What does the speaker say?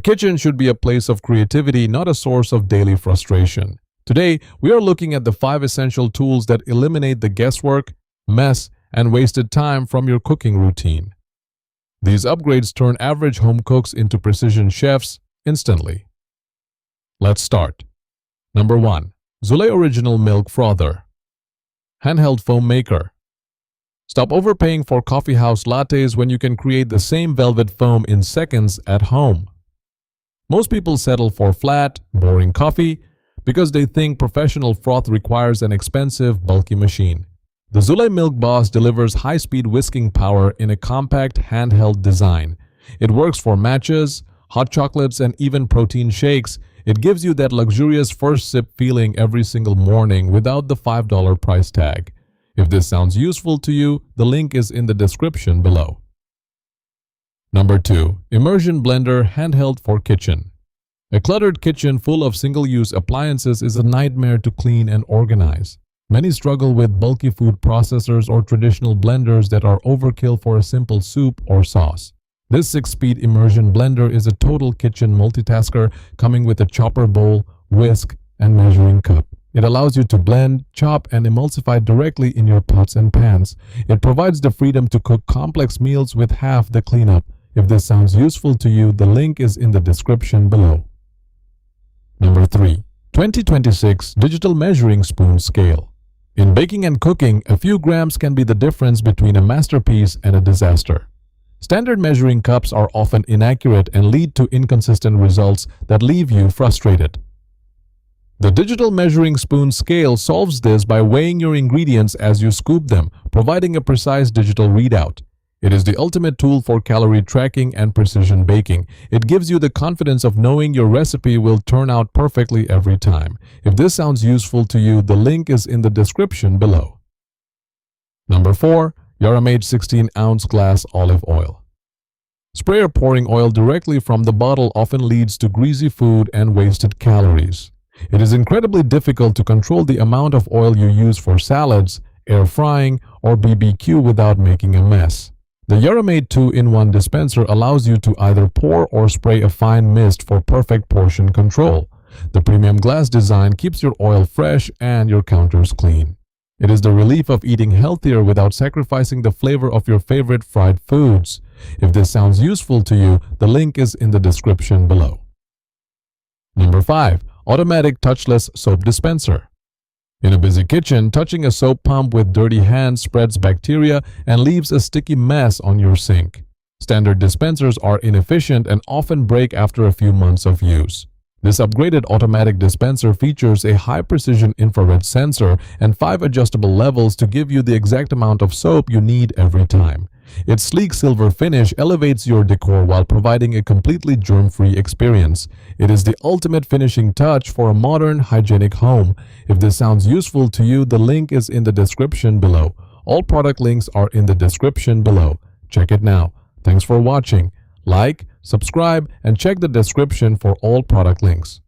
kitchen should be a place of creativity, not a source of daily frustration. Today, we are looking at the 5 essential tools that eliminate the guesswork, mess, and wasted time from your cooking routine. These upgrades turn average home cooks into precision chefs instantly. Let's start. Number 1. Zulay Original Milk Frother Handheld Foam Maker. Stop overpaying for coffeehouse lattes when you can create the same velvet foam in seconds at home. Most people settle for flat, boring coffee because they think professional froth requires an expensive, bulky machine. The Zulay Milk Boss delivers high-speed whisking power in a compact, handheld design. It works for matchas, hot chocolates, and even protein shakes. It gives you that luxurious first sip feeling every single morning without the $5 price tag. If this sounds useful to you, the link is in the description below. Number 2. Immersion Blender Handheld for Kitchen. A cluttered kitchen full of single-use appliances is a nightmare to clean and organize. Many struggle with bulky food processors or traditional blenders that are overkill for a simple soup or sauce. This 6-speed immersion blender is a total kitchen multitasker, coming with a chopper bowl, whisk, and measuring cup. It allows you to blend, chop, and emulsify directly in your pots and pans. It provides the freedom to cook complex meals with half the cleanup. If this sounds useful to you, the link is in the description below. Number 3. 2026 Digital Measuring Spoon Scale. In baking and cooking, a few grams can be the difference between a masterpiece and a disaster. Standard measuring cups are often inaccurate and lead to inconsistent results that leave you frustrated. The digital measuring spoon scale solves this by weighing your ingredients as you scoop them, providing a precise digital readout. It is the ultimate tool for calorie tracking and precision baking. It gives you the confidence of knowing your recipe will turn out perfectly every time. If this sounds useful to you, the link is in the description below. Number 4. YARRAMATE 16-ounce Glass Olive Oil. Sprayer pouring oil directly from the bottle often leads to greasy food and wasted calories. It is incredibly difficult to control the amount of oil you use for salads, air frying, or BBQ without making a mess. The YARRAMATE 2-in-1 dispenser allows you to either pour or spray a fine mist for perfect portion control. The premium glass design keeps your oil fresh and your counters clean. It is the relief of eating healthier without sacrificing the flavor of your favorite fried foods. If this sounds useful to you, the link is in the description below. Number 5. Automatic Touchless Soap Dispenser. In a busy kitchen, touching a soap pump with dirty hands spreads bacteria and leaves a sticky mess on your sink. Standard dispensers are inefficient and often break after a few months of use. This upgraded automatic dispenser features a high-precision infrared sensor and 5 adjustable levels to give you the exact amount of soap you need every time. Its sleek silver finish elevates your decor while providing a completely germ-free experience. It is the ultimate finishing touch for a modern, hygienic home. If this sounds useful to you, the link is in the description below. All product links are in the description below. Check it now. Thanks for watching. Like, subscribe, and check the description for all product links.